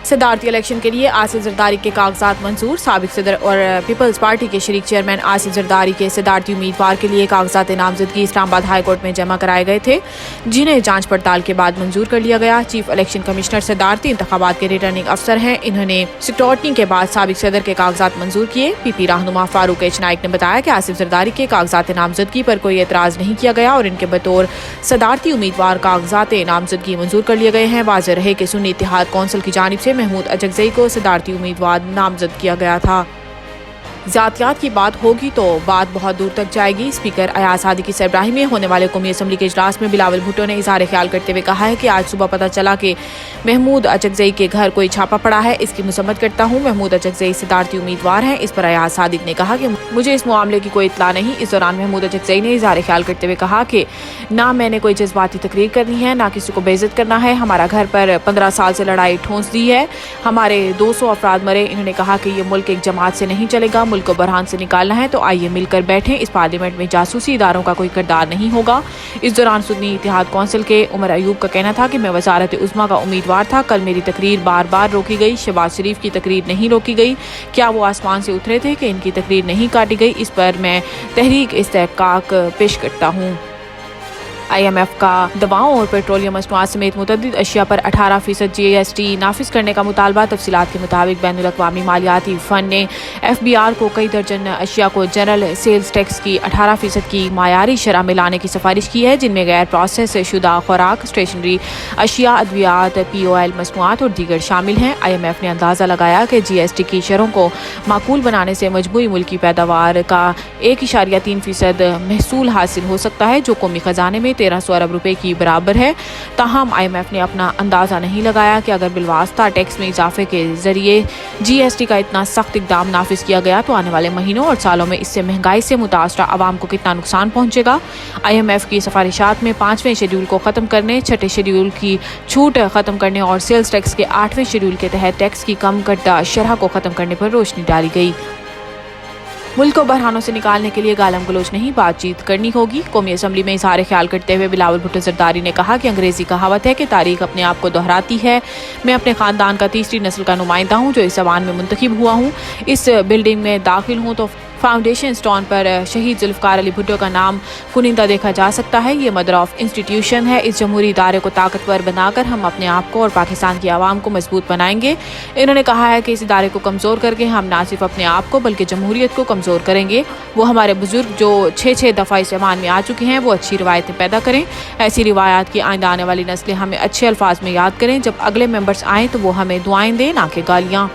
صدارتی الیکشن کے لیے آصف زرداری کے کاغذات منظور۔ سابق صدر اور پیپلز پارٹی کے شریک چیئرمین آصف زرداری کے صدارتی امیدوار کے لیے کاغذات نامزدگی اسلام آباد ہائی کورٹ میں جمع کرائے گئے تھے، جنہیں جانچ پڑتال کے بعد منظور کر لیا گیا۔ چیف الیکشن کمشنر صدارتی انتخابات کے ریٹرننگ افسر ہیں، انہوں نے سکروٹنی کے بعد سابق صدر کے کاغذات منظور کیے۔ پی پی رہنما فاروق ایچ نائک نے بتایا کہ آصف زرداری کے کاغذات نامزدگی پر کوئی اعتراض نہیں کیا گیا اور ان کے بطور صدارتی امیدوار کاغذات نامزدگی منظور کر لیے گئے ہیں۔ واضح رہے کہ سنی اتحاد کونسل کی جانب سے محمود اچکزئی کو صدارتی امیدوار نامزد کیا گیا تھا۔ ذاتیات کی بات ہوگی تو بات بہت دور تک جائے گی۔ اسپیکر ایاز ہادی کی سربراہی میں ہونے والے قومی اسمبلی کے اجلاس میں بلاول بھٹو نے اظہار خیال کرتے ہوئے کہا ہے کہ آج صبح پتہ چلا کہ محمود اچکزئی کے گھر کوئی چھاپا پڑا ہے، اس کی مذمت کرتا ہوں۔ محمود اچکزئی صدارتی امیدوار ہیں۔ اس پر ایاز صادق نے کہا کہ مجھے اس معاملے کی کوئی اطلاع نہیں۔ اس دوران محمود اچکزئی نے اظہار خیال کرتے ہوئے کہا کہ نہ میں نے کوئی جذباتی تقریر کرنی ہے، نہ کسی کو بے عزت کرنا ہے۔ ہمارا گھر پر 15 سال سے لڑائی ٹھونس دی ہے، ہمارے 200 افراد مرے۔ انہوں نے کہا کہ یہ ملک ایک جماعت سے نہیں چلے گا، ملک کو بحران سے نکالنا ہے تو آئیے مل کر بیٹھیں۔ اس پارلیمنٹ میں جاسوسی اداروں کا کوئی کردار نہیں ہوگا۔ اس دوران سنی اتحاد کونسل کے عمر ایوب کا کہنا تھا کہ میں وزارت عظمیٰ کا امیدوار تھا، کل میری تقریر بار بار روکی گئی، شہباز شریف کی تقریر نہیں روکی گئی، کیا وہ آسمان سے اترے تھے کہ ان کی تقریر نہیں کاٹی گئی؟ اس پر میں تحریک استحقاق پیش کرتا ہوں۔ آئی ایم ایف کا دواؤں اور پیٹرولیم مصنوعات سمیت متعدد اشیاء پر 18% جی ایس ٹی نافذ کرنے کا مطالبہ۔ تفصیلات کے مطابق بین الاقوامی مالیاتی فنڈ نے ایف بی آر کو کئی درجن اشیاء کو جنرل سیلز ٹیکس کی 18% کی معیاری شرح میں لانے کی سفارش کی ہے، جن میں غیر پروسیس شدہ خوراک، اسٹیشنری اشیاء، ادویات، پی او ایل مصنوعات اور دیگر شامل ہیں۔ آئی ایم ایف نے اندازہ لگایا کہ جی ایس ٹی کی شرحوں کو معقول بنانے سے مجموعی ملکی پیداوار کا 1.3% محصول حاصل ہو سکتا ہے، جو قومی خزانے میں 1300 ارب روپے کی برابر ہے۔ تاہم آئی ایم ایف نے اپنا اندازہ نہیں لگایا کہ اگر بالواسطہ ٹیکس میں اضافے کے ذریعے جی ایس ٹی کا اتنا سخت اقدام نافذ کیا گیا تو آنے والے مہینوں اور سالوں میں اس سے مہنگائی سے متاثرہ عوام کو کتنا نقصان پہنچے گا۔ آئی ایم ایف کی سفارشات میں 5ویں شیڈول کو ختم کرنے، 6 شیڈول کی چھوٹ ختم کرنے اور سیلز ٹیکس کے 8ویں شیڈول کے تحت ٹیکس کی کم کردہ شرح کو ختم کرنے پر روشنی ڈالی گئی۔ ملک کو بحرانوں سے نکالنے کے لیے گالم گلوچ نہیں، بات چیت کرنی ہوگی۔ قومی اسمبلی میں اظہار خیال کرتے ہوئے بلاول بھٹو زرداری نے کہا کہ انگریزی کہاوت ہے کہ تاریخ اپنے آپ کو دہراتی ہے۔ میں اپنے خاندان کا تیسری نسل کا نمائندہ ہوں جو اس ایوان میں منتخب ہوا ہوں۔ اس بلڈنگ میں داخل ہوں تو فاؤنڈیشن سٹون پر شہید ذوالفقار علی بھٹو کا نام کنندہ دیکھا جا سکتا ہے۔ یہ مدر آف انسٹیٹیوشن ہے۔ اس جمہوری ادارے کو طاقتور بنا کر ہم اپنے آپ کو اور پاکستان کی عوام کو مضبوط بنائیں گے۔ انہوں نے کہا ہے کہ اس ادارے کو کمزور کر کے ہم نہ صرف اپنے آپ کو بلکہ جمہوریت کو کمزور کریں گے۔ وہ ہمارے بزرگ جو 6 دفعہ اس ایوان میں آ چکے ہیں وہ اچھی روایتیں پیدا کریں، ایسی روایات کی آئندہ آنے والی نسلیں ہمیں اچھے الفاظ میں یاد کریں۔ جب اگلے ممبرز آئیں تو وہ ہمیں دعائیں دیں، نہ کہ گالیاں۔